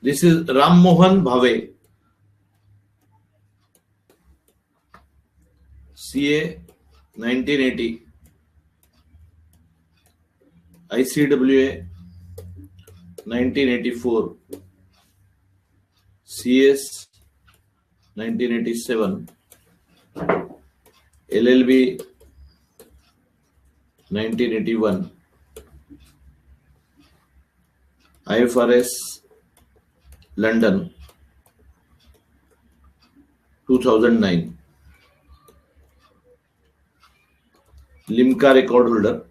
This is Ram Mohan Bhave, CA 1980, ICWA 1984, CS 1987, LLB 1981, IFRS London 2009, Limca record holder,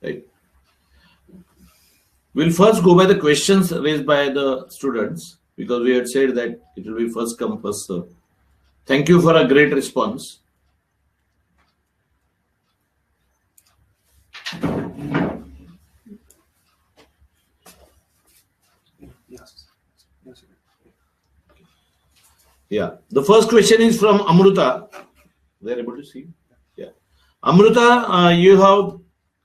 right. We'll first go by the questions raised by the students, because we had said that it will be first come, first serve. Thank you for a great response. Yeah, the first question is from Amruta. They're able to see. Yeah, Amruta, you have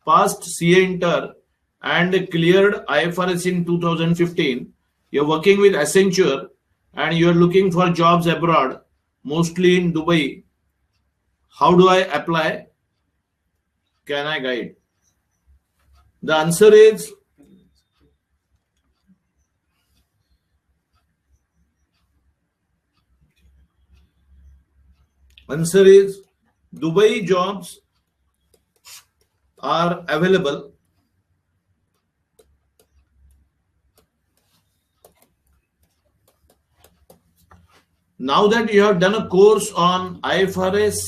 passed CA Inter and cleared IFRS in 2015. You're working with Accenture and you're looking for jobs abroad, mostly in Dubai. How do I apply? Can I guide? The answer is Dubai jobs are available. Now that you have done a course on IFRS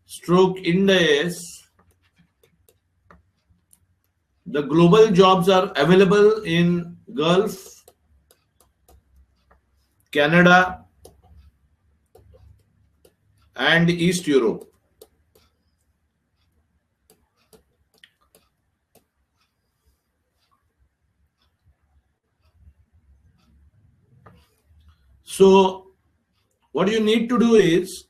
stroke Ind AS, the global jobs are available in Gulf, Canada, and East Europe. So what you need to do is,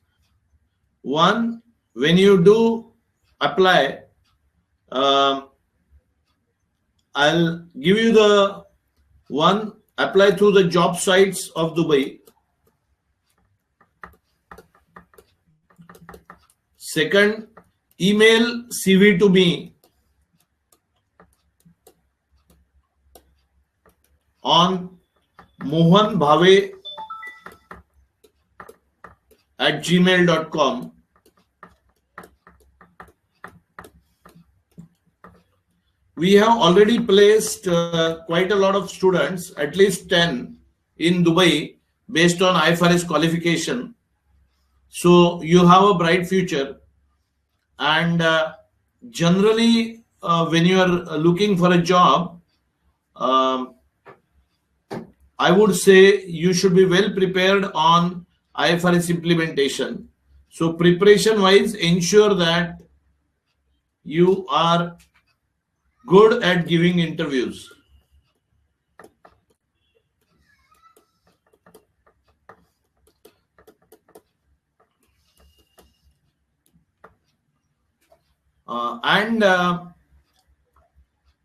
one, when you do apply, I'll give you the one, apply through the job sites of Dubai. Second, email CV to me on mohanbhave@gmail.com. We have already placed quite a lot of students, at least 10 in Dubai, based on IFRS qualification. So you have a bright future. And generally, when you are looking for a job, I would say you should be well prepared on IFRS implementation. So preparation wise, ensure that you are good at giving interviews.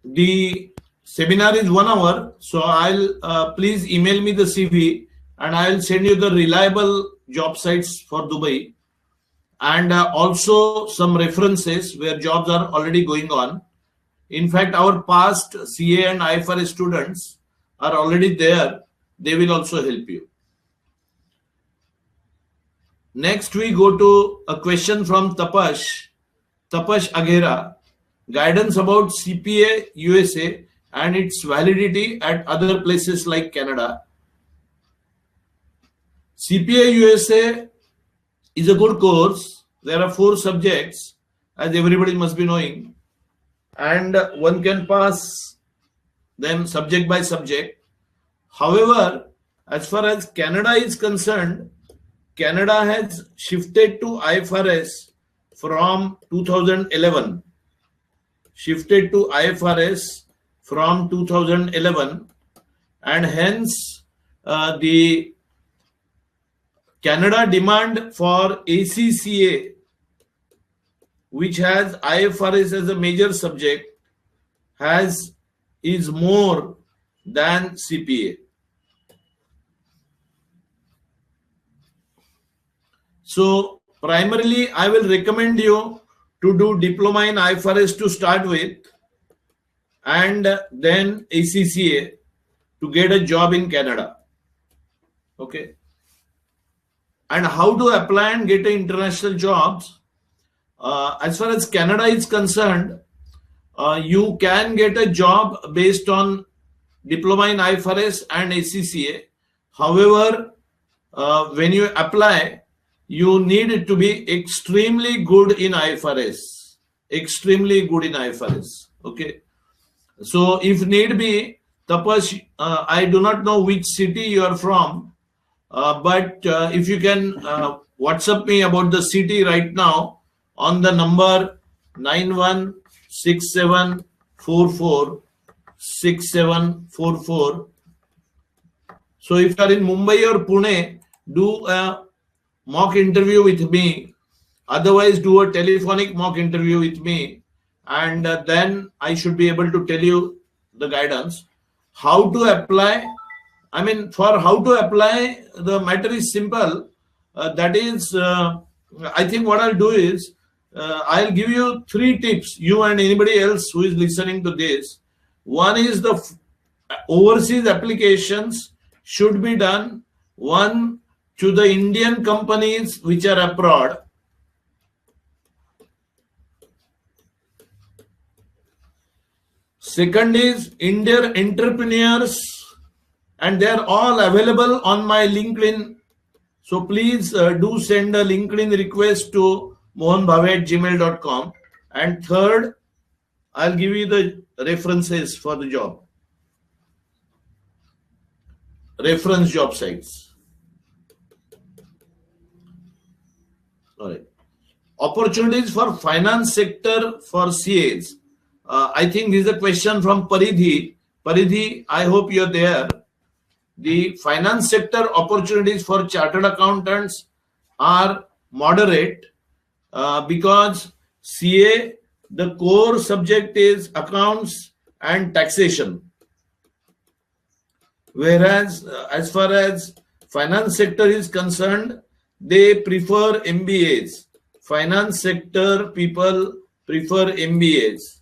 The seminar is 1 hour, so I'll please email me the CV and I'll send you the reliable job sites for Dubai, and also some references where jobs are already going on. In fact, our past CA and IFRS students are already there. They will also help you. Next, we go to a question from Tapash Aghera. Guidance about CPA USA and its validity at other places like Canada. CPA USA is a good course. There are 4 subjects, as everybody must be knowing, and one can pass them subject by subject. However, as far as Canada is concerned, Canada has shifted to IFRS from 2011. And hence the Canada demand for ACCA which has IFRS as a major subject is more than CPA. So primarily, I will recommend you to do diploma in IFRS to start with, and then ACCA to get a job in Canada. Okay. And how to apply and get international jobs? As far as Canada is concerned, you can get a job based on diploma in IFRS and ACCA. However, when you apply, you need it to be extremely good in IFRS. Extremely good in IFRS. Okay. So if need be, Tapas, I do not know which city you are from, but if you can WhatsApp me about the city right now on the number 9167446744. So if you are in Mumbai or Pune, do a mock interview with me. Otherwise, do a telephonic mock interview with me, and then I should be able to tell you the guidance. How to apply? I mean, for how to apply, the matter is simple. That is, I think what I'll do is, I'll give you 3 tips, you and anybody else who is listening to this. One is the overseas applications should be done, one to the Indian companies which are abroad. Second is Indian entrepreneurs, and they are all available on my LinkedIn. So please do send a LinkedIn request to mohanbhave@gmail.com. And third, I'll give you the references for the job. Reference job sites. All right. Opportunities for finance sector for CAs. I think this is a question from Paridhi. Paridhi, I hope you're there. The finance sector opportunities for chartered accountants are moderate because CA, the core subject is accounts and taxation. Whereas as far as finance sector is concerned, they prefer MBAs. Finance sector people prefer MBAs.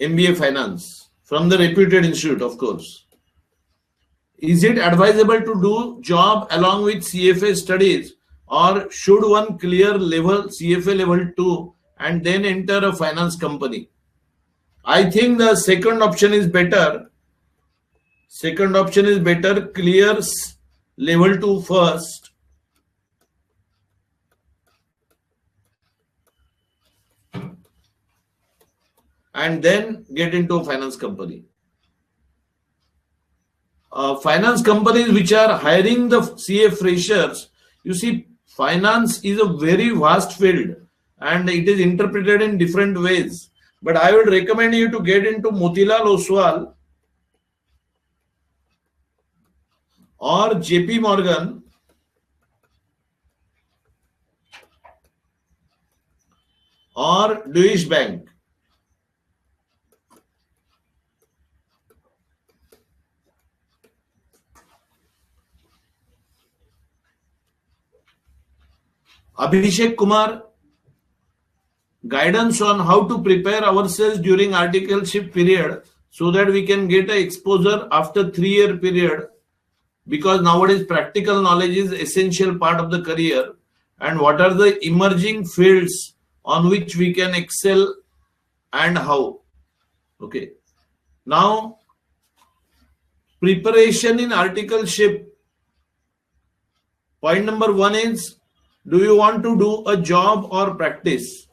MBA finance from the reputed institute, of course. Is it advisable to do job along with CFA studies, or should one clear level CFA level 2 and then enter a finance company? I think the second option is better. Second option is better. Clear level 2 first. And then get into a finance company. Finance companies which are hiring the CA freshers, you see, finance is a very vast field and it is interpreted in different ways. But I would recommend you to get into Motilal Oswal or JP Morgan or Deutsche Bank. Abhishek Kumar, guidance on how to prepare ourselves during articleship period so that we can get an exposure after 3-year period, because nowadays practical knowledge is essential part of the career, and what are the emerging fields on which we can excel and how. Okay. Now, preparation in articleship. Point number 1 is, do you want to do a job or practice?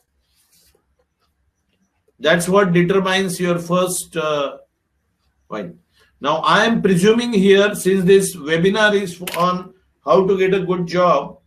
That's what determines your first point. Now, I am presuming here, since this webinar is on how to get a good job,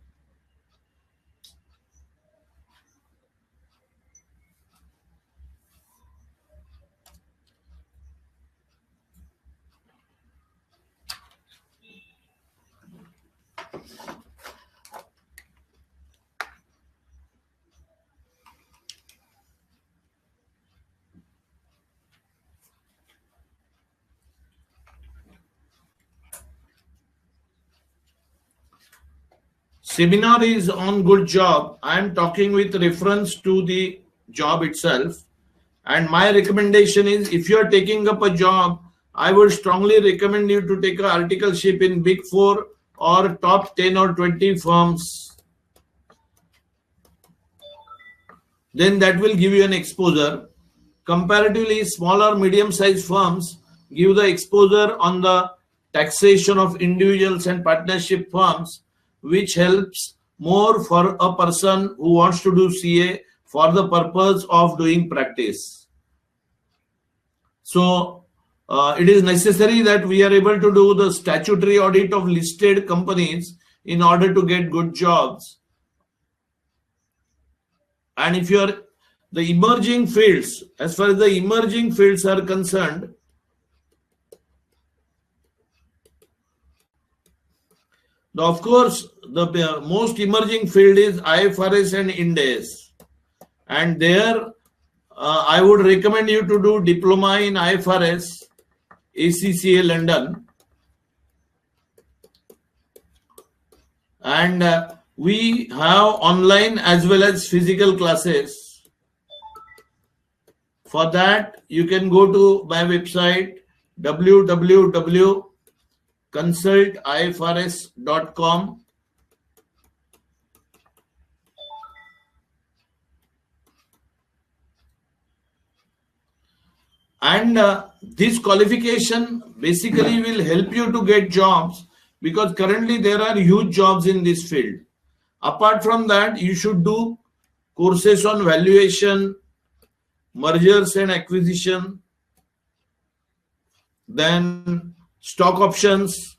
seminar is on good job. I am talking with reference to the job itself. And my recommendation is, if you are taking up a job, I would strongly recommend you to take an articleship in Big 4 or top 10 or 20 firms. Then that will give you an exposure. Comparatively, smaller medium-sized firms give the exposure on the taxation of individuals and partnership firms, which helps more for a person who wants to do CA for the purpose of doing practice. So it is necessary that we are able to do the statutory audit of listed companies in order to get good jobs. And if you are the emerging fields, as far as the emerging fields are concerned, of course, the most emerging field is IFRS and Ind AS. And there, I would recommend you to do Diploma in IFRS, ACCA London. And we have online as well as physical classes. For that, you can go to my website, www.consultifrs.com. And this qualification basically will help you to get jobs, because currently there are huge jobs in this field. Apart from that, you should do courses on valuation, mergers and acquisition, then stock options,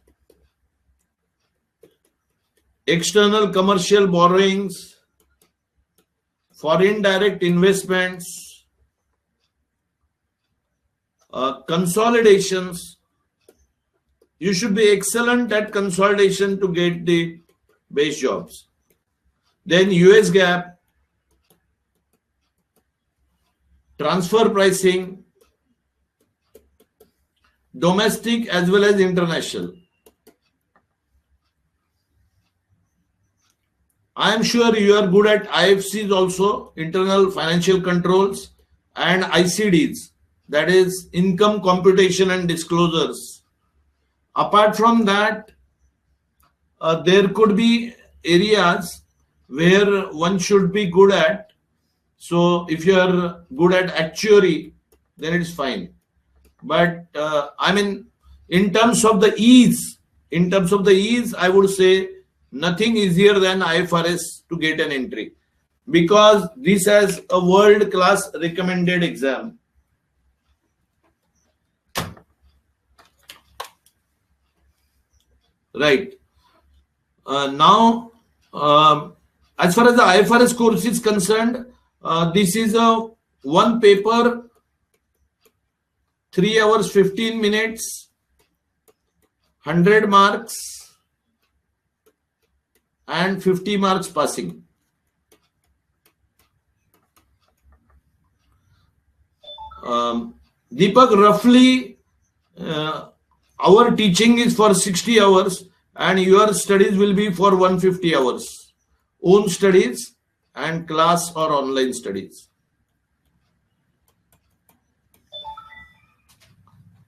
external commercial borrowings, foreign direct investments, consolidations. You should be excellent at consolidation to get the base jobs. Then US GAAP, transfer pricing, domestic as well as international. I am sure you are good at IFCs also, internal financial controls, and ICDs, that is income computation and disclosures. Apart from that, there could be areas where one should be good at. So if you are good at actuary, then it's fine. But I mean, in terms of the ease, I would say nothing easier than IFRS to get an entry, because this has a world-class recommended exam. Right. Now, as far as the IFRS course is concerned, this is a one paper, 3 hours 15 minutes, 100 marks and 50 marks passing. Deepak, roughly our teaching is for 60 hours and your studies will be for 150 hours. Own studies and class or online studies.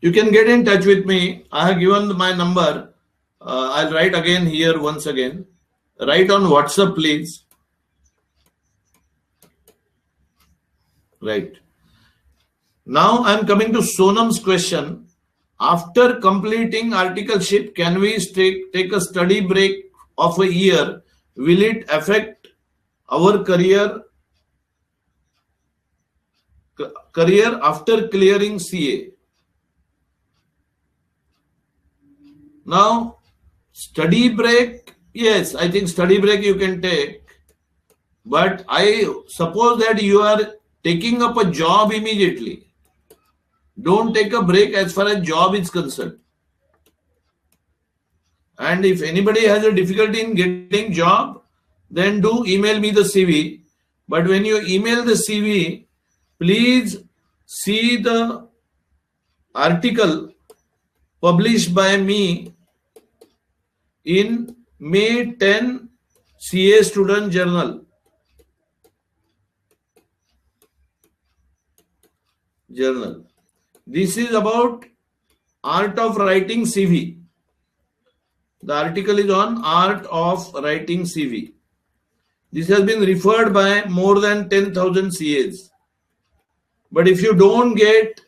You can get in touch with me. I have given my number. I'll write again here once again. Write on WhatsApp, please. Right. Now I'm coming to Sonam's question. After completing articleship, can we take a study break of a year? Will it affect our career after clearing CA? Now, study break, yes, I think study break you can take. But I suppose that you are taking up a job immediately. Don't take a break as far as job is concerned. And if anybody has a difficulty in getting job, then do email me the CV. But when you email the CV, please see the article published by me in May 10, CA Student Journal. This is about art of writing CV. The article is on art of writing CV. This has been referred by more than 10,000 CAs. But if you don't get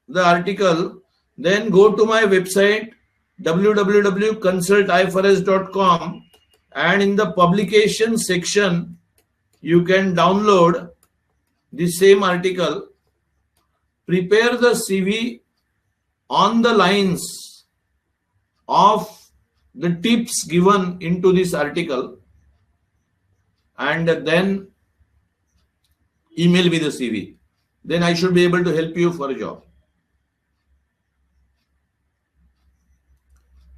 the article, then go to my website www.consultifrs.com, and in the publication section you can download the same article. Prepare the CV on the lines of the tips given into this article, and then email me the CV. Then I should be able to help you for a job.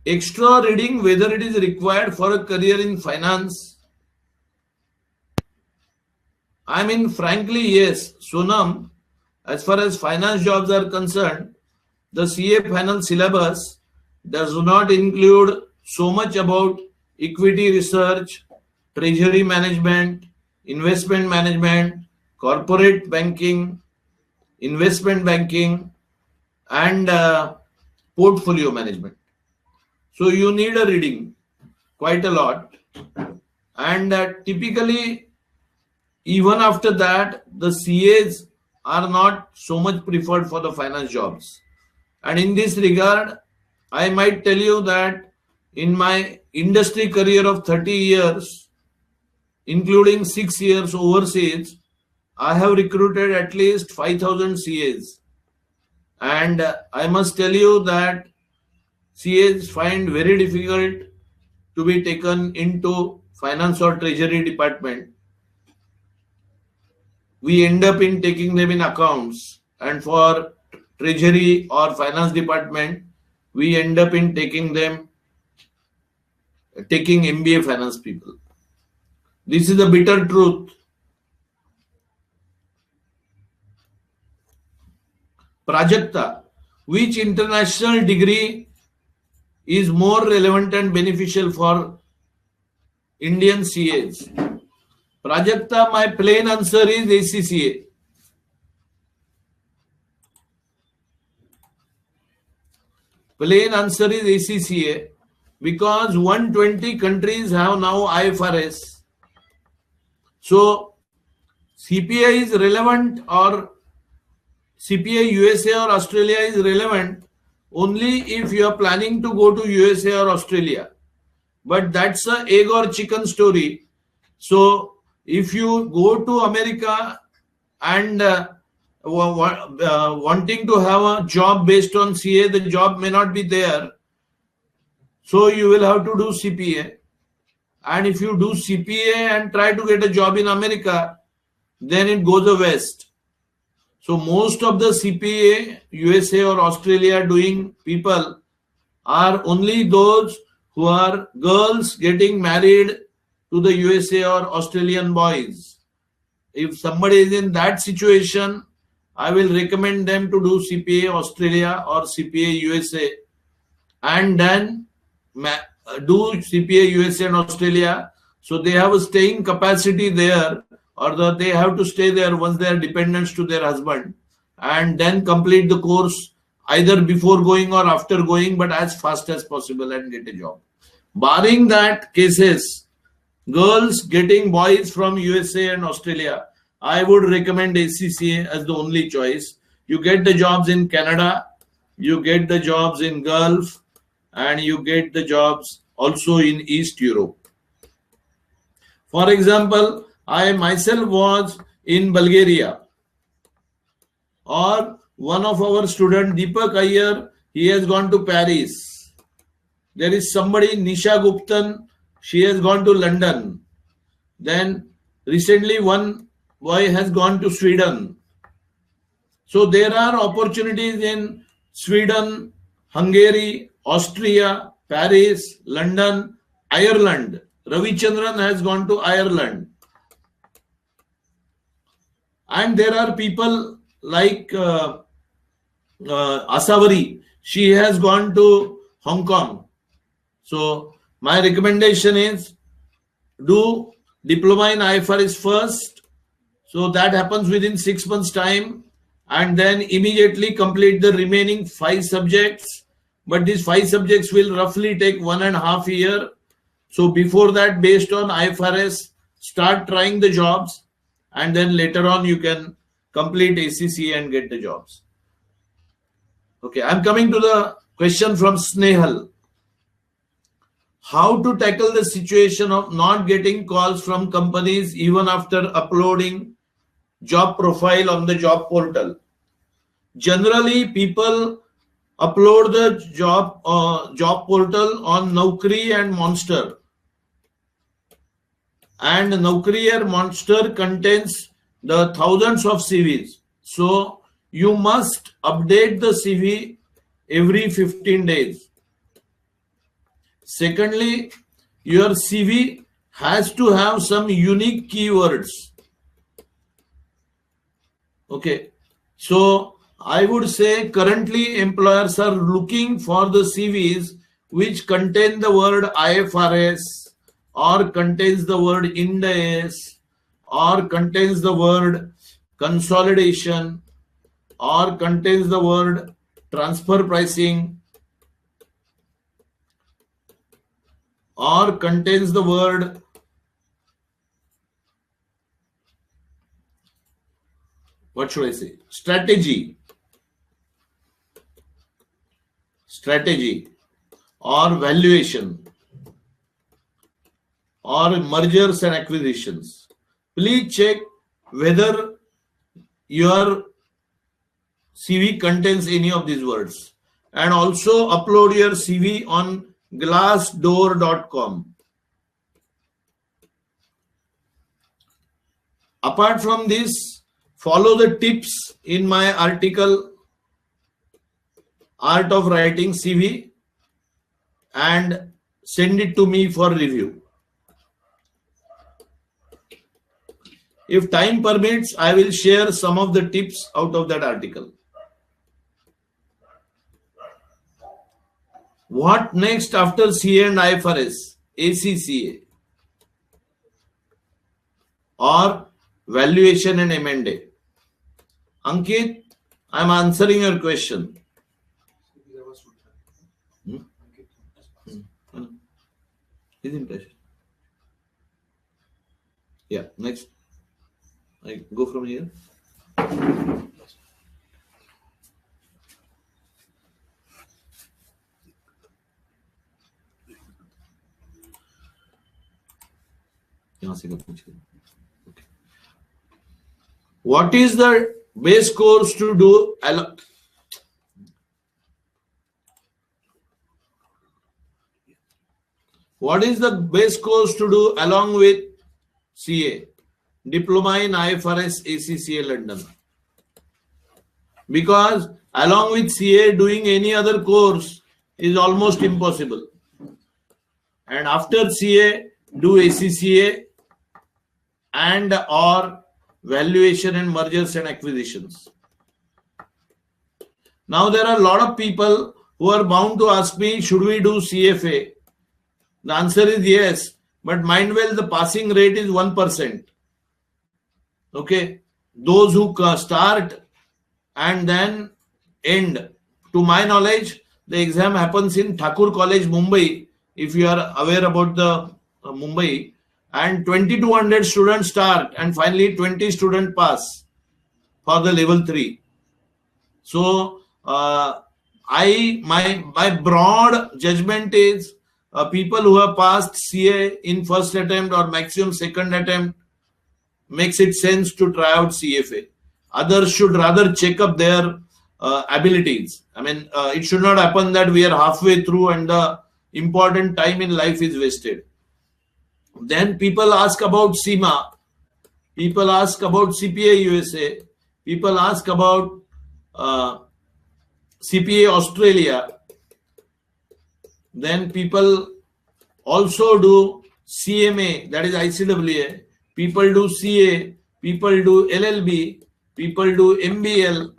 Extra reading, whether it is required for a career in finance. I mean, frankly, yes, Sonam, as far as finance jobs are concerned, the CA final syllabus does not include so much about equity research, treasury management, investment management, corporate banking, investment banking, and portfolio management. So you need a reading quite a lot, and typically even after that the CAs are not so much preferred for the finance jobs. And in this regard, I might tell you that in my industry career of 30 years, including 6 years overseas, I have recruited at least 5,000 CAs. And I must tell you that CAs find very difficult to be taken into finance or treasury department. We end up in taking them in accounts, and for treasury or finance department, we end up in taking MBA finance people. This is the bitter truth. Prajakta, which international degree is more relevant and beneficial for Indian CAs? Prajakta, my plain answer is ACCA. Plain answer is ACCA, because 120 countries have now IFRS. So CPA is relevant, or CPA USA or Australia is relevant only if you are planning to go to USA or Australia. But that's a egg or chicken story. So if you go to America and wanting to have a job based on CA, the job may not be there. So you will have to do CPA. And if you do CPA and try to get a job in America, then it goes west. So most of the CPA USA or Australia doing people are only those who are girls getting married to the USA or Australian boys. If somebody is in that situation, I will recommend them to do CPA Australia or CPA USA, and then do CPA USA and Australia, so they have a staying capacity there, or they have to stay there once they are dependents to their husband, and then complete the course either before going or after going, but as fast as possible and get a job. Barring that cases, girls getting boys from USA and Australia, I would recommend ACCA as the only choice. You get the jobs in Canada, you get the jobs in Gulf, and you get the jobs also in East Europe. For example, I myself was in Bulgaria, or one of our students, Deepak Iyer, he has gone to Paris. There is somebody, Nisha Guptan, she has gone to London. Then recently one boy has gone to Sweden. So there are opportunities in Sweden, Hungary, Austria, Paris, London, Ireland. Ravichandran has gone to Ireland. And there are people like Asavari. She has gone to Hong Kong. So my recommendation is do diploma in IFRS first. So that happens within 6 months time, and then immediately complete the remaining 5 subjects. But these 5 subjects will roughly take 1.5 years. So before that, based on IFRS, start trying the jobs, and then later on you can complete ACCA and get the jobs. Okay, I'm coming to the question from Snehal. How to tackle the situation of not getting calls from companies even after uploading job profile on the job portal? Generally, people upload the job portal on Naukri and Monster. And Naukri and Monster contains the thousands of CVs. So you must update the CV every 15 days. Secondly, your CV has to have some unique keywords. Okay. So I would say currently employers are looking for the CVs which contain the word IFRS, or contains the word Ind AS, or contains the word consolidation, or contains the word transfer pricing, or contains the word strategy, or valuation, or mergers and acquisitions. Please check whether your CV contains any of these words, and also upload your CV on glassdoor.com. Apart from this, follow the tips in my article, Art of Writing CV, and send it to me for review. If time permits, I will share some of the tips out of that article. What next after CA and IFRS? ACCA or valuation and M&A? Ankit, I am answering your question. His impression. Yeah, next. I go from here. Okay. What is the base course to do? What is the base course to do along with CA? Diploma in IFRS ACCA London. Because along with CA, doing any other course is almost impossible. And after CA, do ACCA and or valuation and mergers and acquisitions. Now there are a lot of people who are bound to ask me, should we do CFA? The answer is yes, but mind well, the passing rate is 1%. Okay, those who start and then end. To my knowledge, the exam happens in Thakur College, Mumbai, if you are aware about the Mumbai, and 2200 students start and finally 20 students pass for the level 3. So my broad judgment is people who have passed CA in first attempt or maximum second attempt makes it sense to try out CFA. Others should rather check up their abilities. I mean, it should not happen that we are halfway through and the important time in life is wasted. Then people ask about CIMA. People ask about CPA USA. People ask about CPA Australia. Then people also do CMA, that is ICWA. People do CA. People do LLB. People do MBL.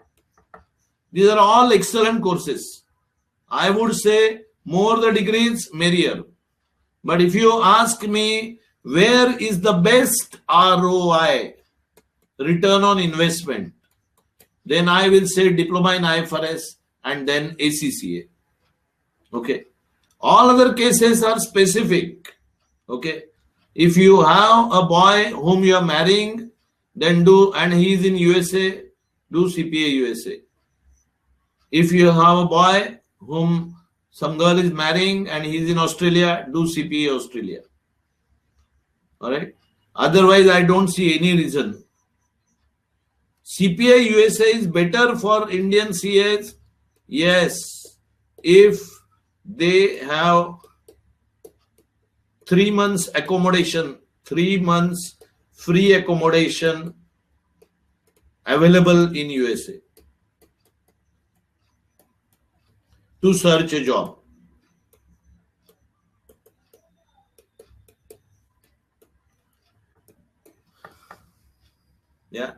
These are all excellent courses. I would say more the degrees, merrier. But if you ask me where is the best ROI, return on investment? Then I will say diploma in IFRS and then ACCA. Okay. All other cases are specific. Okay. If you have a boy whom you are marrying, then do, and he is in USA, do CPA USA. If you have a boy whom some girl is marrying and he is in Australia, do CPA Australia. All right. Otherwise, I don't see any reason. CPA USA is better for Indian CAs. Yes, if they have 3 months accommodation, 3 months free accommodation available in USA to search a job. Yeah.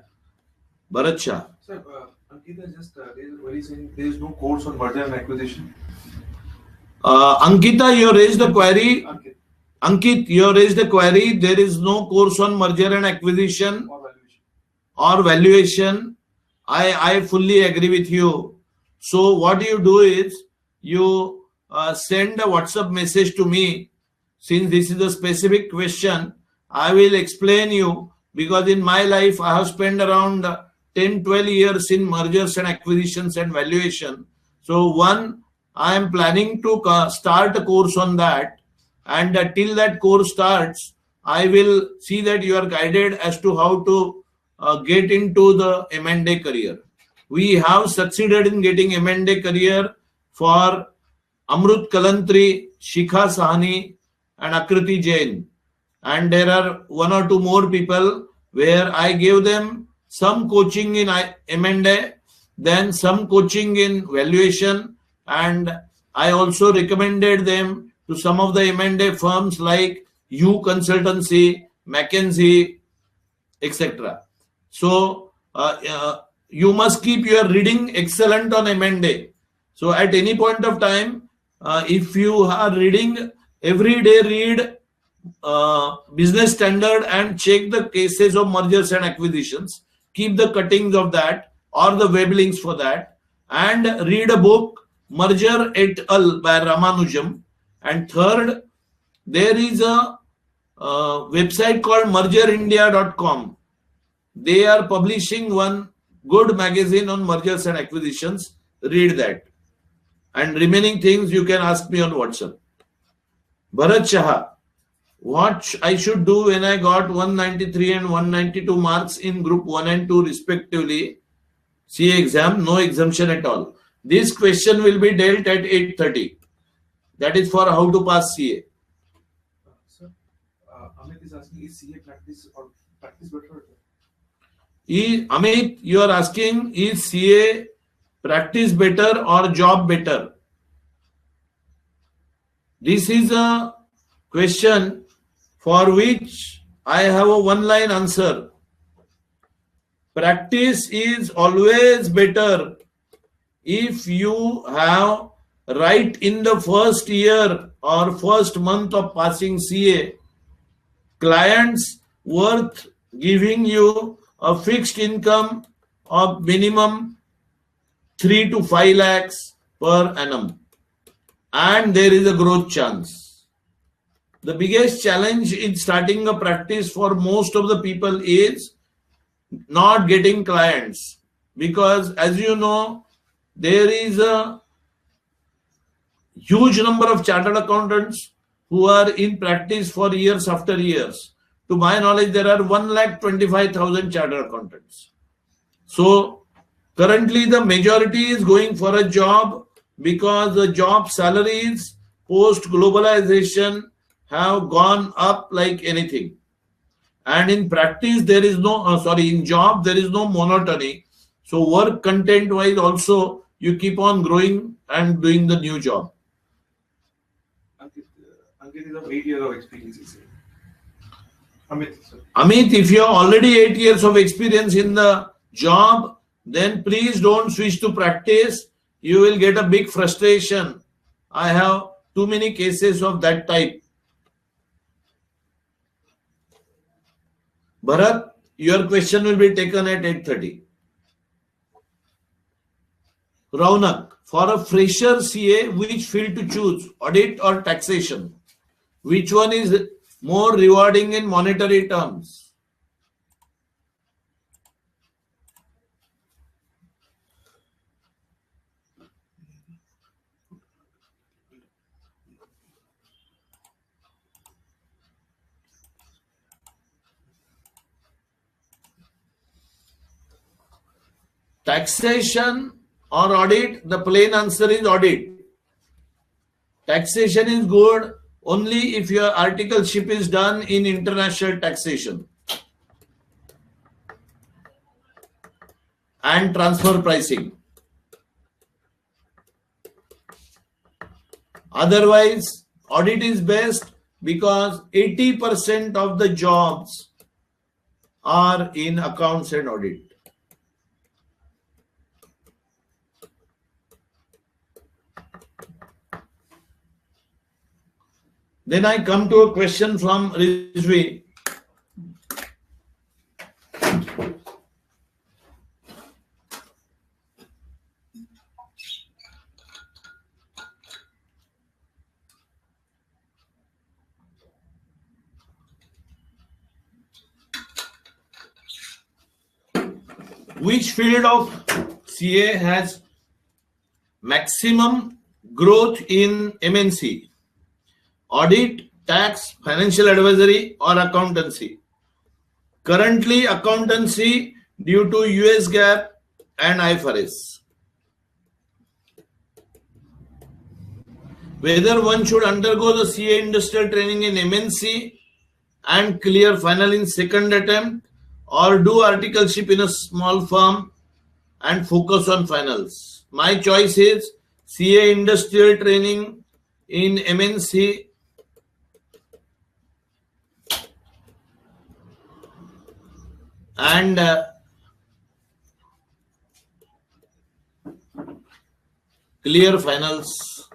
Bharat Shah. Sir, Ankita just very saying there is no course on merger and acquisition. Ankita, you raised the query. Ankit, you raised the query. There is no course on merger and acquisition or valuation. I fully agree with you. So what you do is you send a WhatsApp message to me. Since this is a specific question, I will explain you, because in my life I have spent around 10-12 years in mergers and acquisitions and valuation. So one, I am planning to start a course on that, and till that course starts, I will see that you are guided as to how to get into the M&A career. We have succeeded in getting M&A career for Amrut Kalantri, Shikha Sahani and Akriti Jain. And there are 1 or 2 more people where I gave them some coaching in M&A, then some coaching in valuation, and I also recommended them to some of the M&A firms like U Consultancy, McKinsey, etc. So you must keep your reading excellent on M&A. So at any point of time, if you are reading, every day read Business Standard and check the cases of mergers and acquisitions. Keep the cuttings of that or the web links for that, and read a book, Merger et al. By Ramanujam. And third, there is a website called mergerindia.com. They are publishing one good magazine on mergers and acquisitions. Read that. And remaining things you can ask me on WhatsApp. Bharat Shah, what I should do when I got 193 and 192 marks in group 1 and 2 respectively? CA exam, no exemption at all. This question will be dealt at 8:30. That is for how to pass CA. Sir, Amit is asking, is CA practice or practice better? Amit, you are asking, is CA practice better or job better? This is a question for which I have a one-line answer. Practice is always better if you have right in the first year or first month of passing CA, clients worth giving you a fixed income of minimum 3 to 5 lakhs per annum, and there is a growth chance. The biggest challenge in starting a practice for most of the people is not getting clients, because as you know, there is a huge number of chartered accountants who are in practice for years after years. To my knowledge, there are 1,25,000 chartered accountants. So currently the majority is going for a job because the job salaries post globalization have gone up like anything. And in practice, there is no, in job, there is no monotony. So work content wise also, you keep on growing and doing the new job. Ankit is of 8 years of experience, he said. Amit, if you have already 8 years of experience in the job, then please don't switch to practice. You will get a big frustration. I have too many cases of that type. Bharat, your question will be taken at 8:30. Raunak, for a fresher CA, which field to choose, audit or taxation? Which one is more rewarding in monetary terms? Taxation or audit? The plain answer is audit. Taxation is good only if your articleship is done in international taxation and transfer pricing. Otherwise, audit is best because 80% of the jobs are in accounts and audit. Then I come to a question from Rizvi. Which field of CA has maximum growth in MNC? Audit, tax, financial advisory or accountancy? Currently accountancy due to US GAAP and IFRS. Whether one should undergo the CA industrial training in MNC and clear final in second attempt, or do articleship in a small firm and focus on finals. My choice is CA industrial training in MNC and clear finals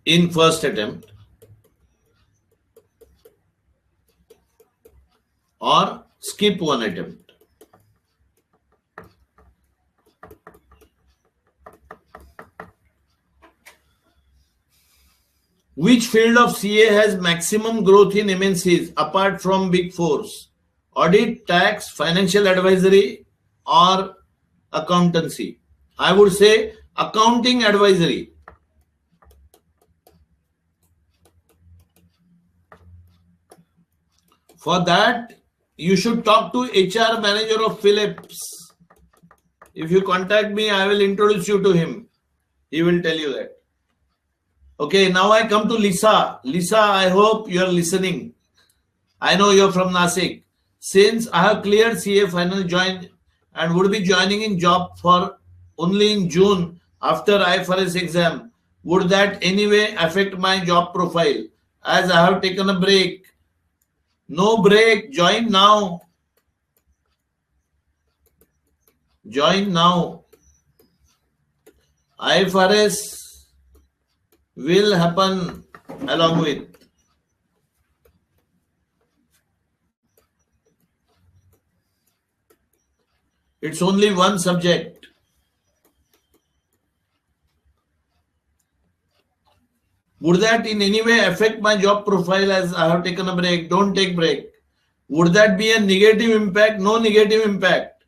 in first attempt, or skip one attempt. Which field of CA has maximum growth in MNCs apart from Big Fours? Audit, tax, financial advisory or accountancy? I would say accounting advisory. For that, you should talk to HR manager of Philips. If you contact me, I will introduce you to him. He will tell you that. Okay, now I come to Lisa. Lisa, I hope you are listening. I know you are from Nasik. Since I have cleared CA final join and would be joining in job for only in June after IFRS exam, would that anyway affect my job profile as I have taken a break? No break, join now. Join now. IFRS will happen along with. It's only one subject. Would that in any way affect my job profile as I have taken a break? Don't take break. Would that be a negative impact? No negative impact.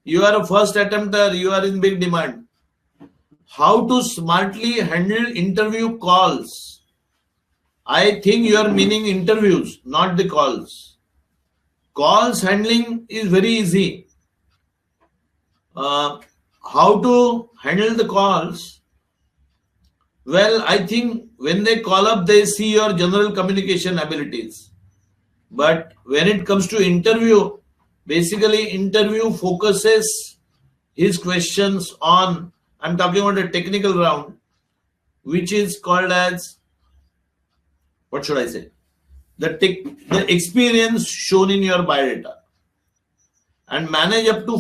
You are a first attempter. You are in big demand. How to smartly handle interview calls? I think you are meaning interviews, not the calls. Calls handling is very easy. How to handle the calls? Well, I think when they call up, they see your general communication abilities. But when it comes to interview, basically interview focuses his questions on, I'm talking about a technical round, which is called as, what should I say? The experience shown in your biodata. And manage up to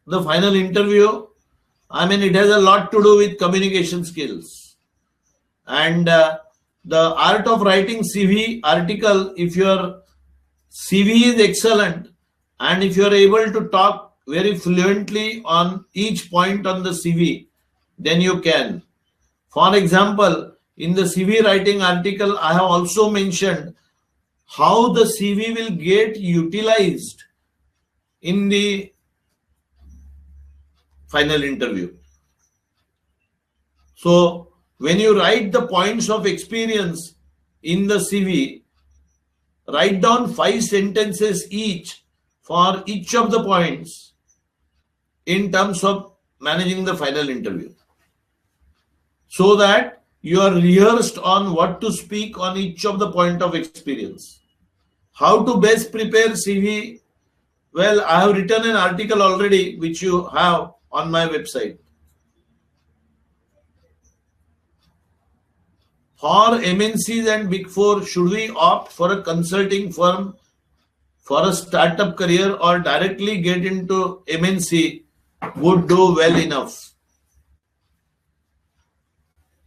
the final interview. I mean, it has a lot to do with communication skills. And the art of writing CV article, if your CV is excellent and if you are able to talk very fluently on each point on the CV, then you can. For example, in the CV writing article, I have also mentioned how the CV will get utilized in the final interview. So when you write the points of experience in the CV, write down 5 sentences each for each of the points in terms of managing the final interview, so that you are rehearsed on what to speak on each of the point of experience. How to best prepare CV? Well, I have written an article already which you have on my website. For MNCs and Big Four, should we opt for a consulting firm for a startup career or directly get into MNC would do well enough?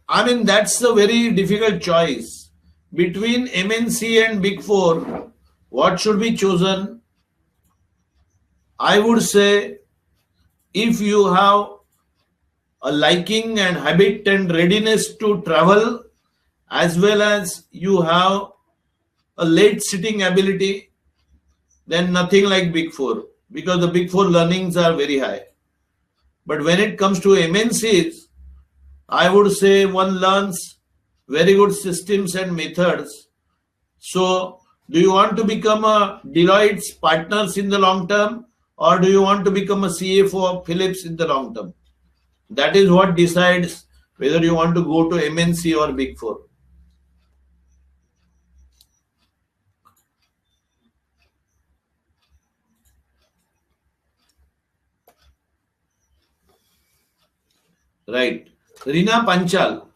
I mean, that's a very difficult choice. Between MNC and Big Four, what should be chosen? I would say, if you have a liking and habit and readiness to travel, as well as you have a late sitting ability, then nothing like Big Four, because the Big Four learnings are very high. But when it comes to MNCs, I would say one learns very good systems and methods. So do you want to become a Deloitte's partners in the long term, or do you want to become a CFO of Philips in the long term? That is what decides whether you want to go to MNC or Big Four. Right. Rina Panchal,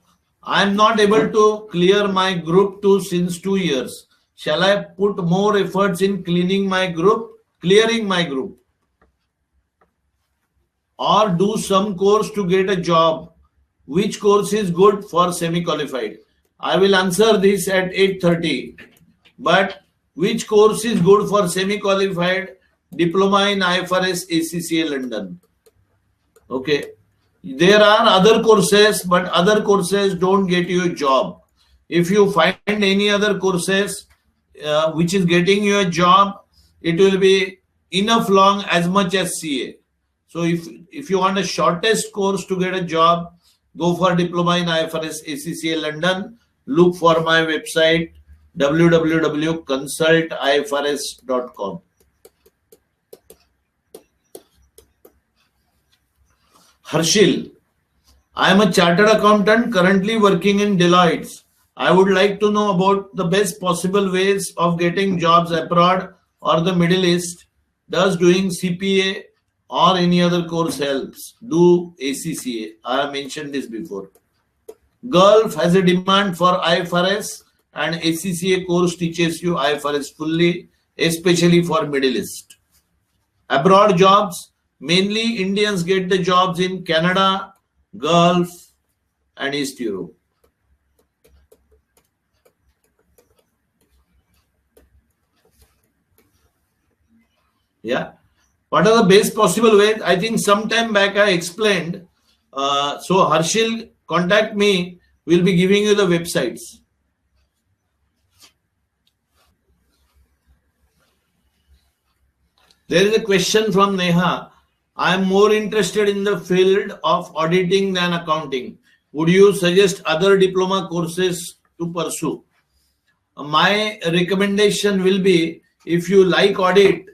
I am not able to clear my group 2 since 2 years. Shall I put more efforts in clearing my group, or do some course to get a job? Which course is good for semi-qualified? I will answer this at 8:30. But which course is good for semi-qualified? Diploma in IFRS, ACCA London. Okay. There are other courses, but other courses don't get you a job. If you find any other courses which is getting you a job, it will be enough long as much as CA. So if you want a shortest course to get a job, go for Diploma in IFRS, ACCA London. Look for my website www.consultifrs.com. Harshil, I am a chartered accountant currently working in Deloitte. I would like to know about the best possible ways of getting jobs abroad or the Middle East. Does doing CPA or any other course helps? Do ACCA. I have mentioned this before. Gulf has a demand for IFRS, and ACCA course teaches you IFRS fully, especially for Middle East. Abroad jobs, mainly Indians get the jobs in Canada, Gulf, and East Europe. Yeah. What are the best possible ways? I think sometime back I explained. So Harshil, contact me. We'll be giving you the websites. There is a question from Neha. I am more interested in the field of auditing than accounting. Would you suggest other diploma courses to pursue? My recommendation will be, if you like audit,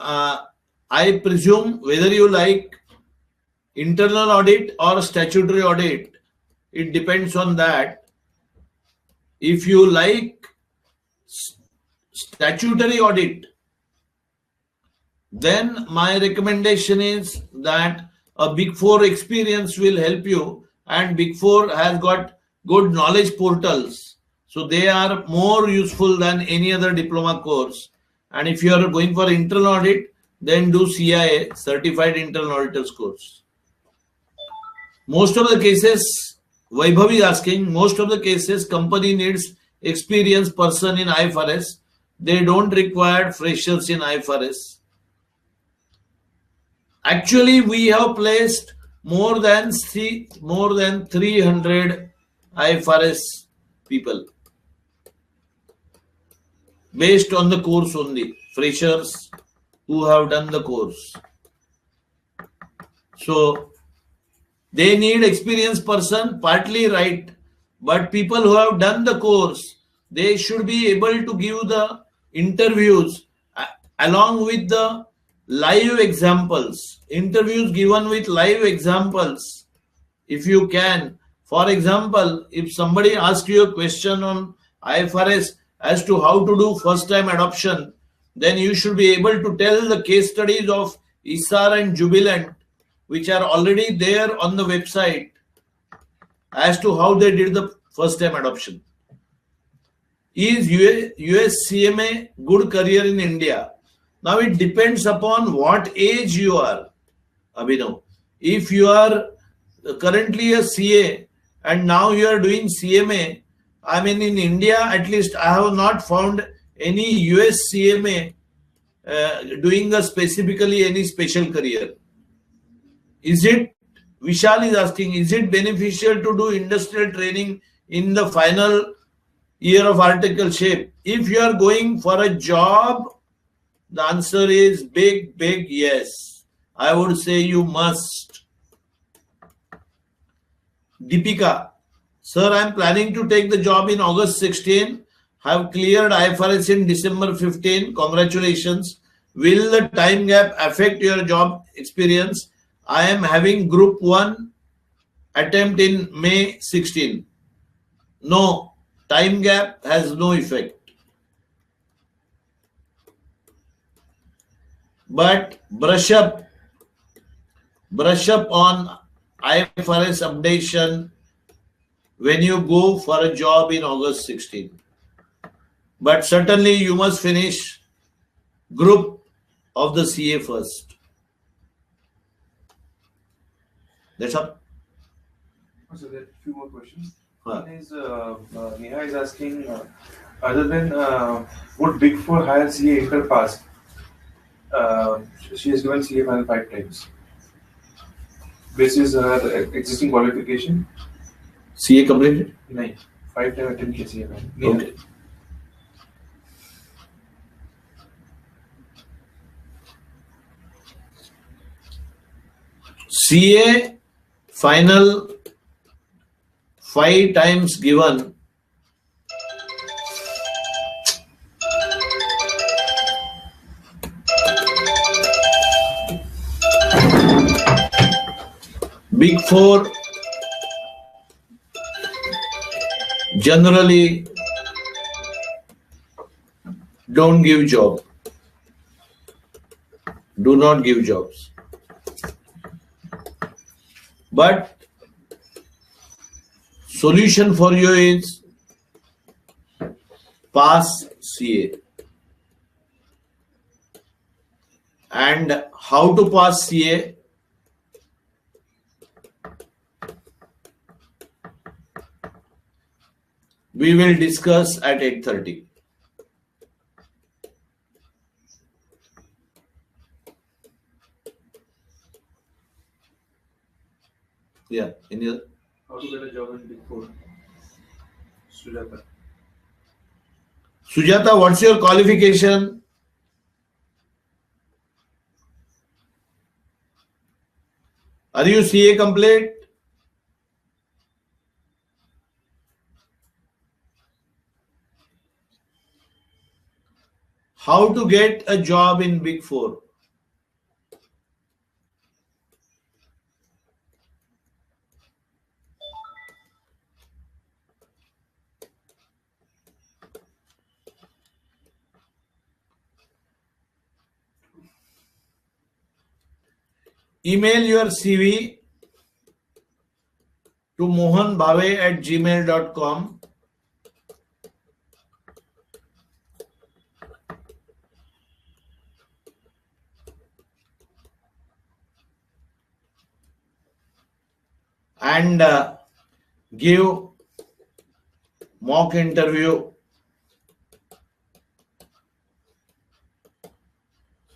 I presume whether you like internal audit or statutory audit, it depends on that. If you like statutory audit, then my recommendation is that a Big Four experience will help you, and Big Four has got good knowledge portals. So they are more useful than any other diploma course. And if you are going for internal audit, then do CIA, Certified Internal Auditors course. Most of the cases, Vaibhav is asking, most of the cases company needs experienced person in IFRS. They don't require freshers in IFRS. Actually, we have placed more than 300 IFRS people based on the course only, freshers who have done the course. So they need experienced person, partly right, but people who have done the course, they should be able to give the interviews along with the live examples, interviews given with live examples. If you can, for example, if somebody asks you a question on IFRS as to how to do first time adoption, then you should be able to tell the case studies of ISAR and Jubilant, which are already there on the website, as to how they did the first time adoption. Is US CMA good career in India? Now it depends upon what age you are, Abhinav. If you are currently a CA and now you are doing CMA, I mean in India at least I have not found any US CMA doing specifically any special career. Is it, Vishal is asking, is it beneficial to do industrial training in the final year of articleship? If you are going for a job, the answer is big yes. I would say you must. Deepika, sir, I am planning to take the job in August 16. Have cleared IFRS in December 15. Congratulations. Will the time gap affect your job experience? I am having group 1 attempt in May 16. No, time gap has no effect. But brush up on IFRS updation when you go for a job in August 16. But certainly you must finish group of the CA first. That's all. So there are a few more questions. One is Neha is asking, other than would Big Four hire CA interpass? She has given CA final 5 times. This is her existing qualification. CA completed? No, 5 times attempt किया CA final. Okay. CA final 5 times given. Big Four generally don't give job. Do not give jobs. But solution for you is pass CA. And how to pass CA? We will discuss at 8:30. Yeah, any other? How to get a job in Big Four? Sujata. Sujata, what's your qualification? Are you CA complete? How to get a job in Big Four? Email your CV to mohanbhave@gmail.com. And give mock interview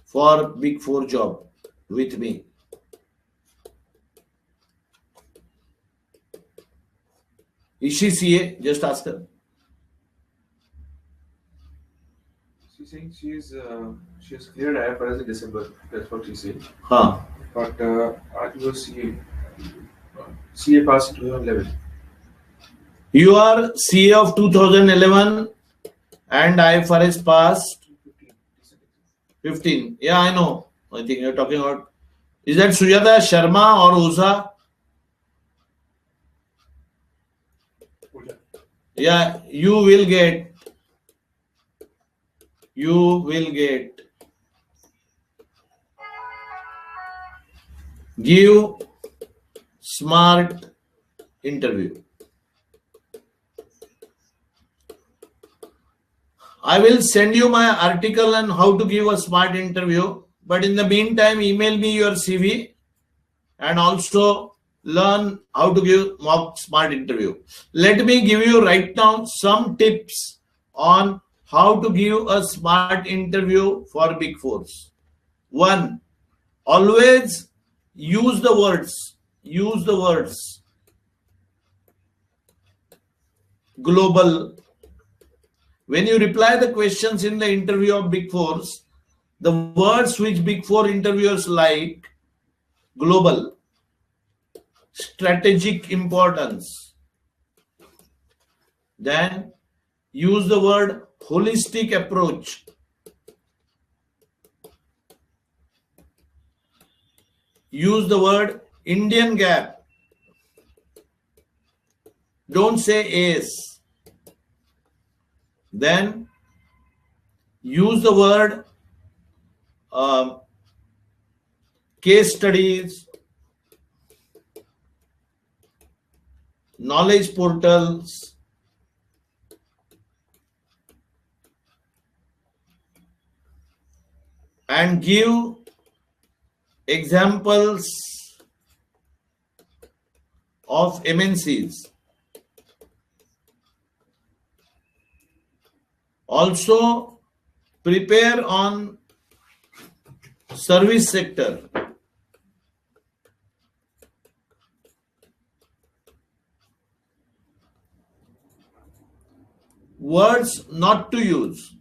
for Big Four job with me. Is she CA? Just ask her. She's saying she has cleared IFRS in December. That's what she said. Huh. But are you a CA? CA passed 2011. You are CA of 2011 and IFRS passed 15. Yeah, I know. I think you're talking about. Is that Sujata Sharma or Uza? Yeah, you will get. Give smart interview. I will send you my article on how to give a smart interview. But in the meantime, email me your CV and also learn how to give mock smart interview. Let me give you right now some tips on how to give a smart interview for Big Fours. 1. Always use the words. Global. When you reply the questions in the interview of Big Fours, the words which Big Four interviewers like: global, strategic importance. Then use the word holistic approach. Use the word Indian gap. Don't say ACE. Then use the word case studies, knowledge portals, and give examples of MNCs. Also prepare on service sector. Words not to use: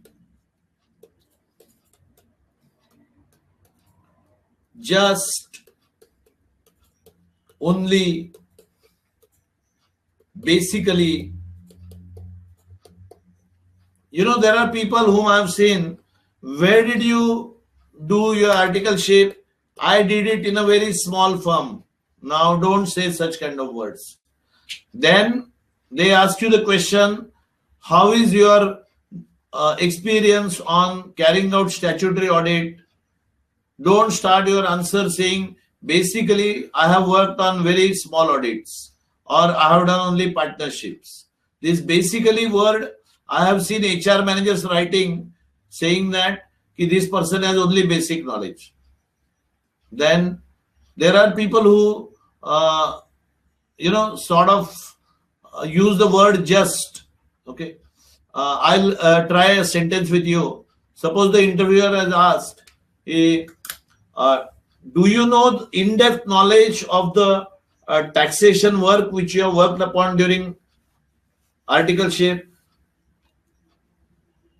just, only, basically. You know, there are people whom I have seen. Where did you do your articleship? I did it in a very small firm. Now don't say such kind of words. Then they ask you the question, how is your experience on carrying out statutory audit? Don't start your answer saying, basically, I have worked on very small audits, or I have done only partnerships. This basically word, I have seen HR managers writing, saying that this person has only basic knowledge. Then there are people who, sort of use the word just. Okay. I'll try a sentence with you. Suppose the interviewer has asked, do you know in-depth knowledge of the taxation work which you have worked upon during articleship?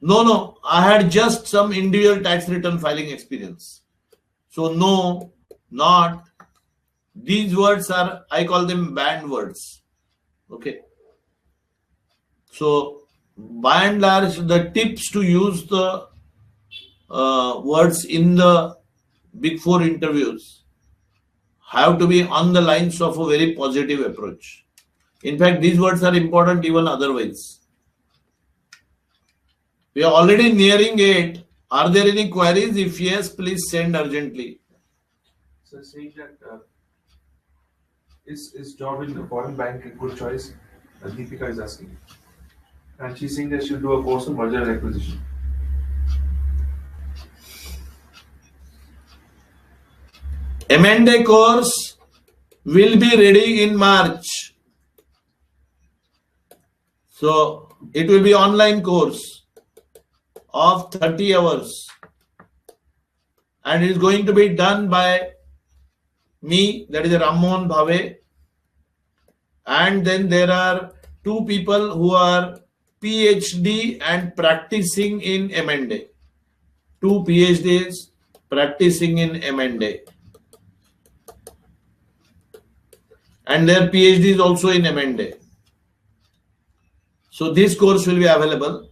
No, I had just some individual tax return filing experience. So no, not. These words are, I call them banned words. Okay. So by and large, the tips to use the words in the Big Four interviews have to be on the lines of a very positive approach. In fact, these words are important even otherwise. We are already nearing 8. Are there any queries? If yes, please send urgently. So saying that is job in a foreign bank a good choice? Deepika is asking. And she's saying that she'll do a course on merger and acquisition. M&A course will be ready in March. So it will be online course of 30 hours and it is going to be done by me, that is Rammohan Bhave, and then there are two people who are PhD and practicing in M&A. Two PhDs practicing in M&A. And their PhD is also in M&A. So this course will be available.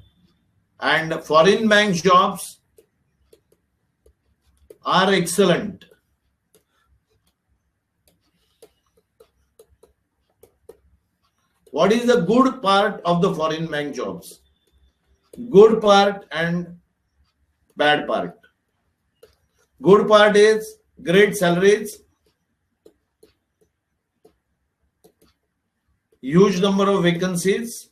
And foreign bank jobs are excellent. What is the good part of the foreign bank jobs? Good part and bad part. Good part is great salaries, huge number of vacancies,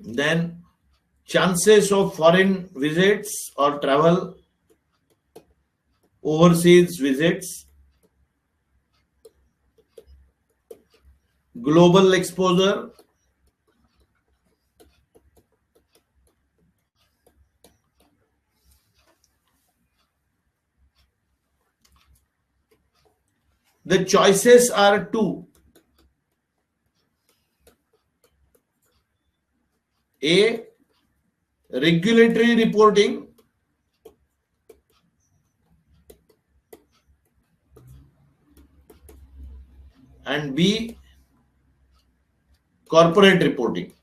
then chances of foreign visits or travel, overseas visits, global exposure, the choices are two. A, regulatory reporting, and B, corporate reporting.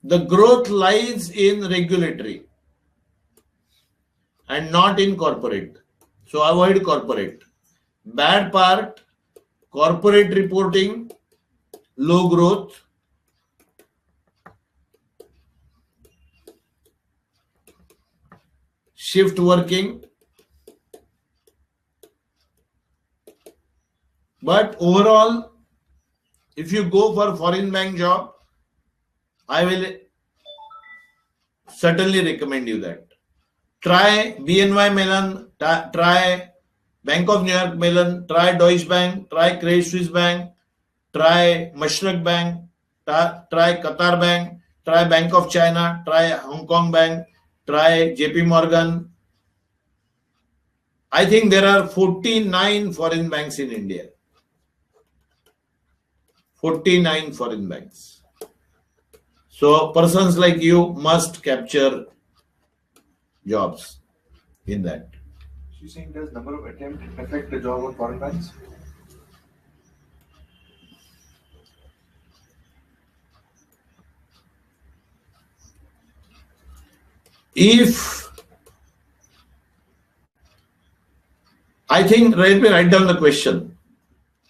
The growth lies in regulatory and not in corporate. So avoid corporate. Bad part, corporate reporting, low growth. Shift working. But overall, if you go for foreign bank job, I will certainly recommend you that. Try BNY Mellon, try Bank of New York Mellon, try Deutsche Bank, try Credit Suisse Bank, try Mashreq Bank, try Qatar Bank, try Bank of China, try Hong Kong Bank, try JP Morgan. I think there are 49 foreign banks in India. 49 foreign banks. So persons like you must capture jobs in that. You're saying does number of attempts affect the job on foreign banks? If I think, let me write down the question.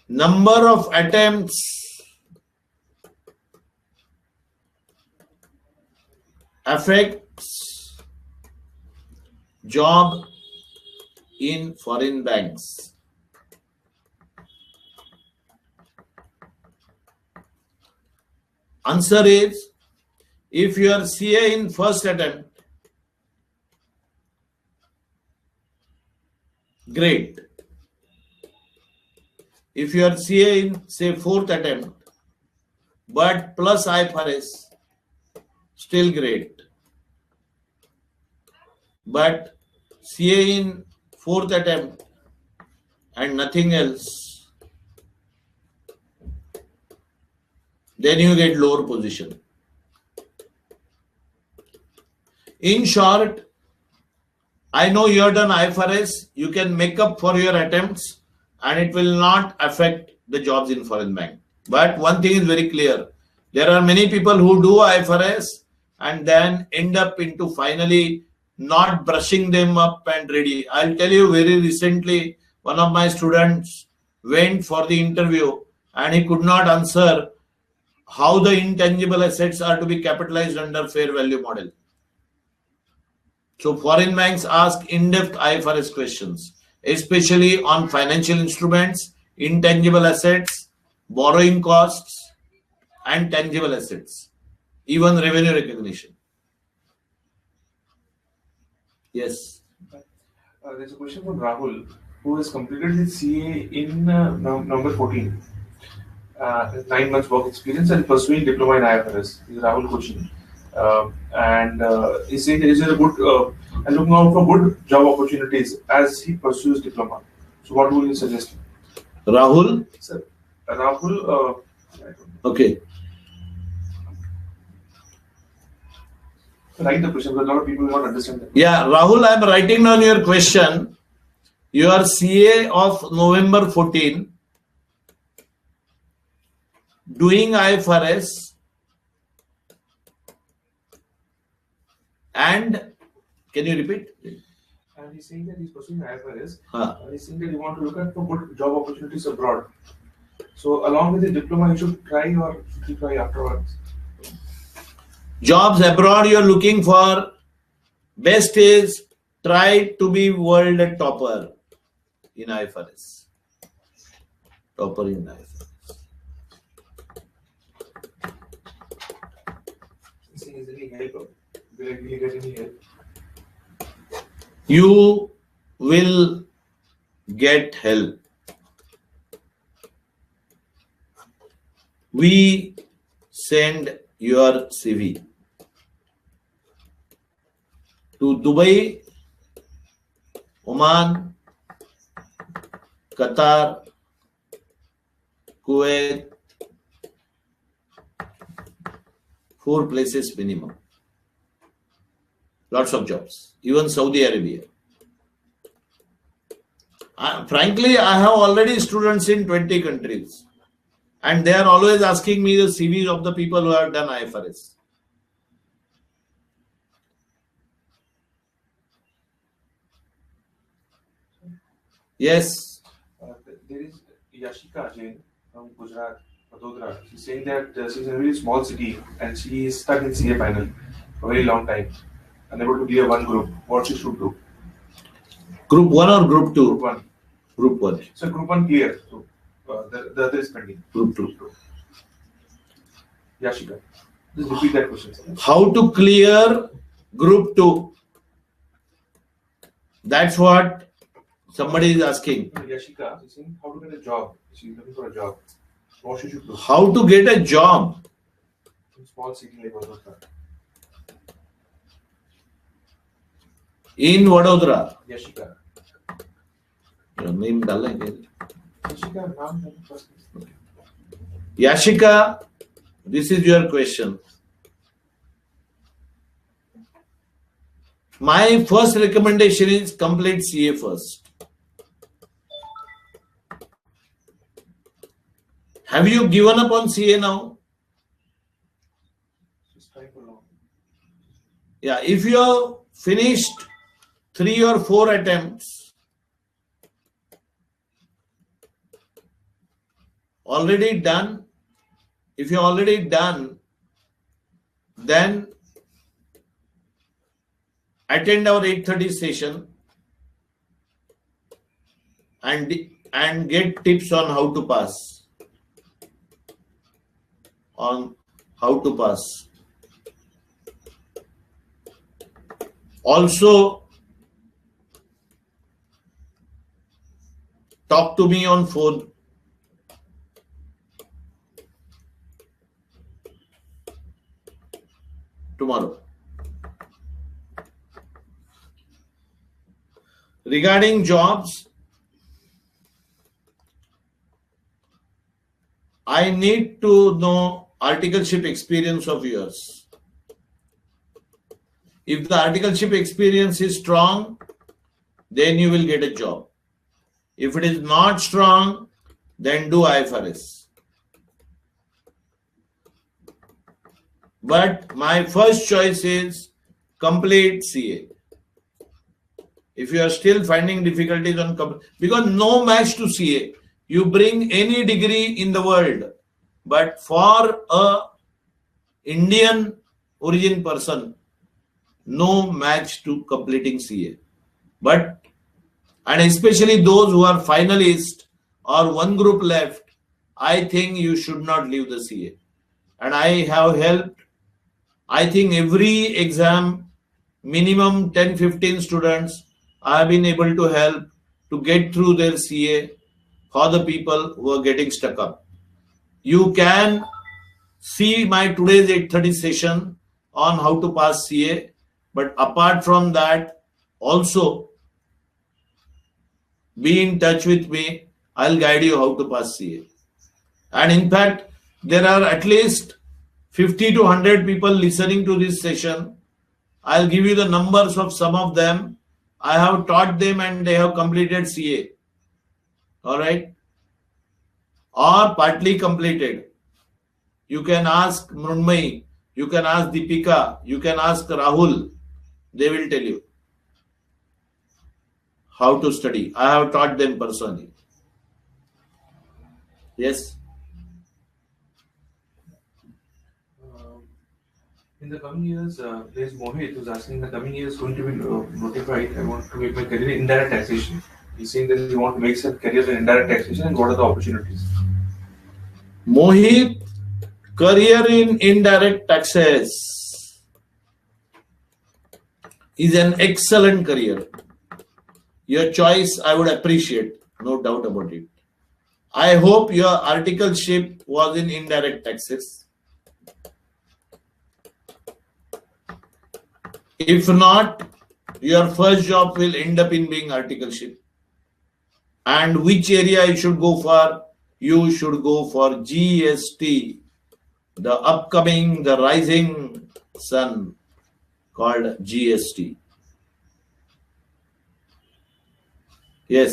Number of attempts affects job in foreign banks. Answer is, if you are CA in first attempt, great. If you are CA in say fourth attempt, but plus IFRS, still great. But CA in fourth attempt and nothing else, then you get lower position. In short, I know you have done IFRS, you can make up for your attempts and it will not affect the jobs in foreign bank. But one thing is very clear. There are many people who do IFRS and then end up into finally not brushing them up and ready. I'll tell you, very recently, one of my students went for the interview and he could not answer how the intangible assets are to be capitalized under fair value model. So foreign banks ask in-depth IFRS questions, especially on financial instruments, intangible assets, borrowing costs, and tangible assets, even revenue recognition. Yes. There's a question from Rahul, who has completed his CA in number 14. 9 months work experience and pursuing diploma in IFRS. This is Rahul question. He said, is it a good and looking out for good job opportunities as he pursues diploma. So, what would you suggest? Rahul? Sir, Rahul. Okay. Write the question, because a lot of people will not understand that. Yeah, Rahul, I am writing down your question. Your CA of November 14, doing IFRS, and can you repeat? And he's saying that he's pursuing IFRS. He's saying that you want to look at for good job opportunities abroad. So, along with the diploma, you should try, or should you try afterwards? Jobs abroad you are looking for, best is try to be world topper in IFRS. Topper in IFRS. Is there any help? Will I really get any help? You will get help. We send your CV to Dubai, Oman, Qatar, Kuwait, 4 places minimum. Lots of jobs, even Saudi Arabia. Frankly, I have already students in 20 countries, and they are always asking me the CVs of the people who have done IFRS. Yes. There is Yashika Jain from Gujarat, Vadodara. She's saying that she's in a very small city and she is stuck in CA final for a very long time, unable to clear one group. What she should do? Group 1 or Group 2? Group 1. Group 1. So Group 1 clear. So the other is pending. Group 2. Yashika, just repeat that question. Sir. How to clear Group 2? That's what somebody is asking. Yashika is saying how to get a job. She's looking for a job. What she should do? How to get a job? In small city like Vadodara. In Vadodara. Yashika. Your name dalenge. Yashika, naam first. Yashika, this is your question. My first recommendation is complete CA first. Have you given up on CA now? Yeah, if you have finished 3 or 4 attempts, already done, if you're already done, then attend our 8:30 session and get tips on how to pass. Also, talk to me on phone. Tomorrow. Regarding jobs, I need to know articleship experience of yours. If the articleship experience is strong, then you will get a job. If it is not strong, then do IFRS. But my first choice is complete CA. If you are still finding difficulties on because no match to CA. You bring any degree in the world, but for a Indian origin person, no match to completing CA. But, and especially those who are finalists or one group left, I think you should not leave the CA. And I have helped, I think every exam minimum 10-15 students I have been able to help to get through their CA for the people who are getting stuck up. You can see my today's 8:30 session on how to pass CA, but apart from that, also be in touch with me. I'll guide you how to pass CA. And in fact, there are at least 50 to 100 people listening to this session. I'll give you the numbers of some of them. I have taught them and they have completed CA. All right. Or partly completed. You can ask Mrunmai, you can ask Deepika, you can ask Rahul. They will tell you how to study. I have taught them personally. Yes. In the coming years, there's Mohit who's asking, in the coming years going to be notified. I want to make my career in indirect taxation. He's saying that he wants to make some career in indirect taxation, and what are the opportunities? Mohit, career in indirect taxes is an excellent career. Your choice I would appreciate, no doubt about it. I hope your articleship was in indirect taxes. If not, your first job will end up in being articleship. And which area you should go for? You should go for GST, the upcoming, the rising sun called GST. Yes.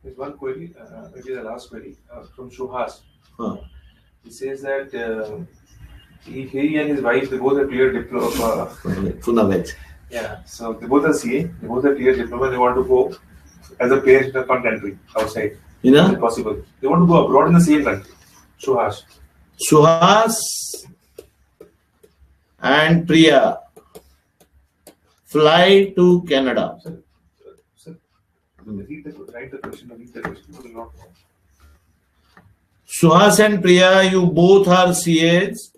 There's one query, maybe the last query, from Shuhas. Huh. He says that he and his wife, they both have cleared diploma. Yeah, so they both are CA, they both have cleared diploma, they want to go as a pair in a country outside. You know? Is it possible? They want to go abroad in the same country. Shuhas. Suhas and Priya fly to Canada. Sir, write the question, read the question. People will not know. Suhas and Priya, you both are CAs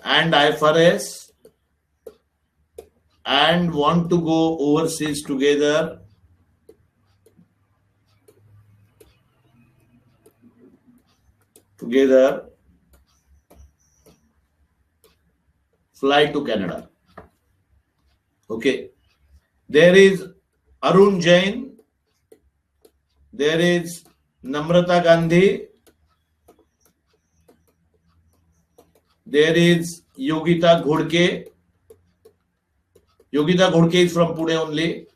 and IFRS and want to go overseas together. Fly to Canada. Okay. There is Arun Jain. There is Namrata Gandhi. There is Yogita Ghodke. Yogita Ghodke is from Pune only.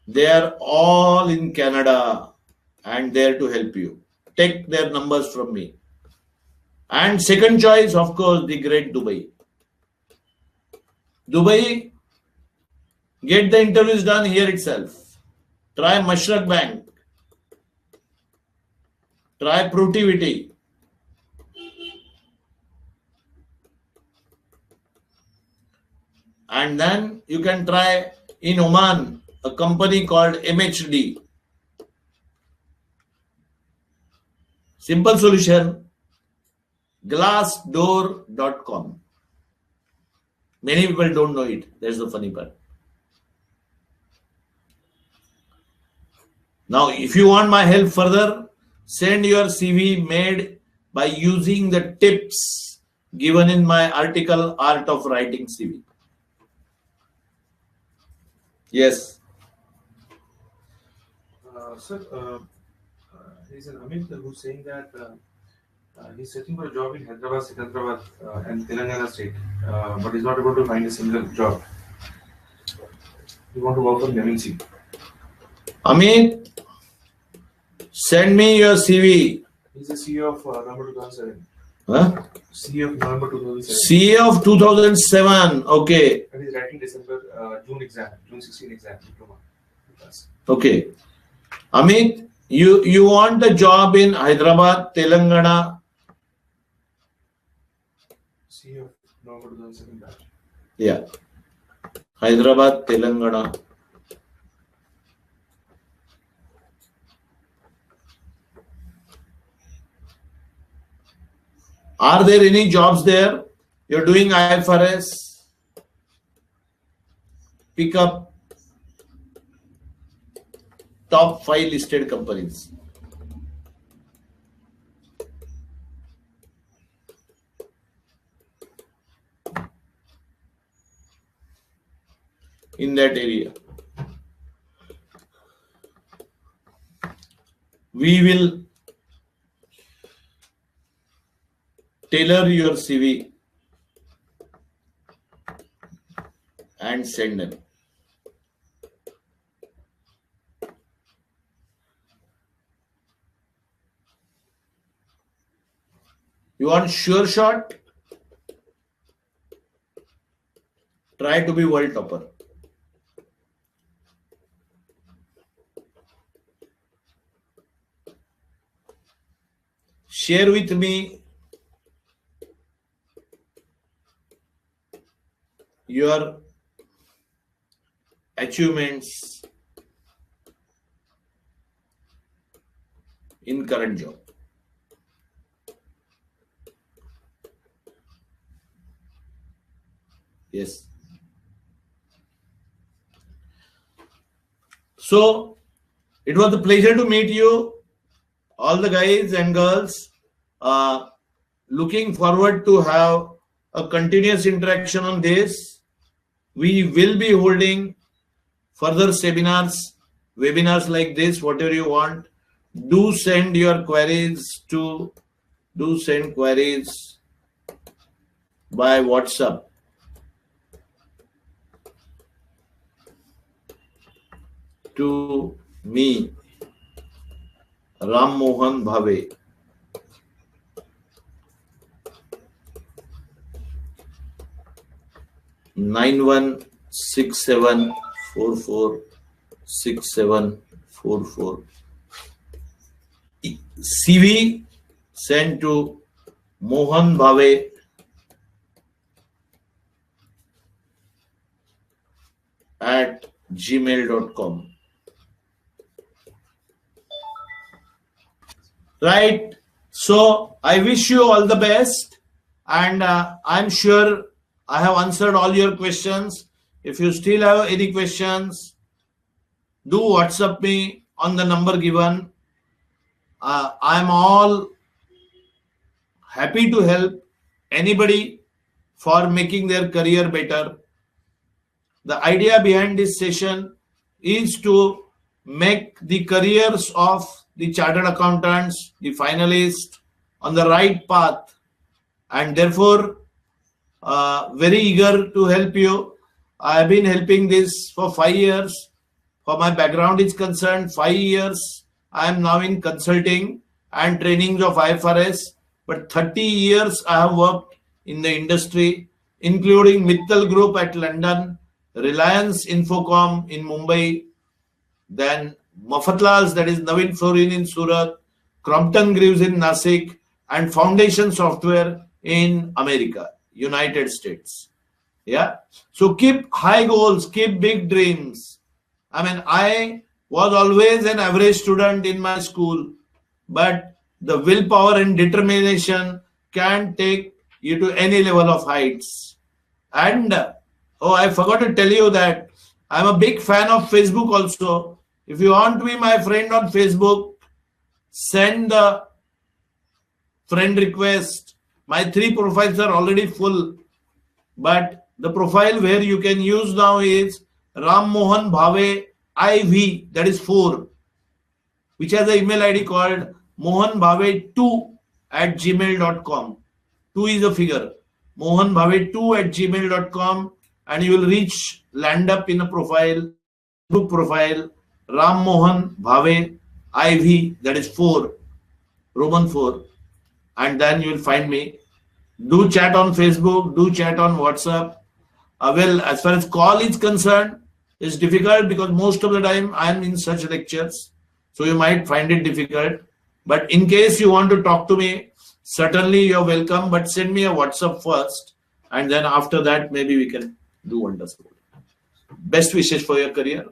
They are all in Canada and there to help you. Take their numbers from me. And second choice, of course, the great Dubai. Dubai, get the interviews done here itself. Try Mashrak Bank. Try Protivity. And then you can try in Oman a company called MHD. Simple solution, glassdoor.com. Many people don't know it. That's the funny part. Now, if you want my help further, send your CV made by using the tips given in my article, Art of Writing CV. Yes. Sir, there's an Amit who's saying that he's searching for a job in Hyderabad, Secunderabad, and Telangana state, but he's not able to find a single job. He wants to work for MNC. Amit, send me your CV. He's the CEO of November 2007. Huh? CEO of November 2007. CA of 2007. Okay. And he's writing December, June 16 exam, diploma. Okay. Amit, you want a job in Hyderabad, Telangana? CEO of November 2007 batch. Yeah. Hyderabad, Telangana. Are there any jobs there? You're doing IFRS. Pick up top 5 listed companies. In that area. We will tailor your CV and send them. You want sure shot? Try to be world topper. Share with me your achievements in current job. Yes. So it was a pleasure to meet you, all the guys and girls. Looking forward to have a continuous interaction on this. We will be holding further seminars, webinars like this, whatever you want. Do send your queries by WhatsApp. To me, Ram Mohan Bhave. (9167446744) CV sent to Mohan Bhave at gmail.com. Right. So I wish you all the best, and I'm sure I have answered all your questions. If you still have any questions, do WhatsApp me on the number given. I'm all happy to help anybody for making their career better. The idea behind this session is to make the careers of the chartered accountants, the finalists, on the right path, and therefore very eager to help you. I have been helping this for 5 years. For my background is concerned, 5 years I am now in consulting and trainings of IFRS, but 30 years I have worked in the industry, including Mittal Group at London, Reliance Infocom in Mumbai, then Mafatlals, that is Navin Florin in Surat, Crompton Greaves in Nasik, and Foundation Software in America, United States. Yeah. So keep high goals, keep big dreams. I mean, I was always an average student in my school, but the willpower and determination can take you to any level of heights. And oh, I forgot to tell you that I'm a big fan of Facebook also. If you want to be my friend on Facebook, send the friend request. My 3 profiles are already full, but the profile where you can use now is Ram Mohan Bhave IV, that is 4, which has an email ID called mohanbhave2@gmail.com. 2 is a figure. mohanbhave2@gmail.com, and you will land up in a profile, group profile, Ram Mohan Bhave IV, that is 4, Roman 4, and then you will find me. Do chat on Facebook, do chat on WhatsApp. Well, as far as call is concerned, it's difficult because most of the time I am in such lectures, so you might find it difficult. But in case you want to talk to me, certainly you're welcome, but send me a WhatsApp first, and then after that maybe we can do wonders. Best wishes for your career.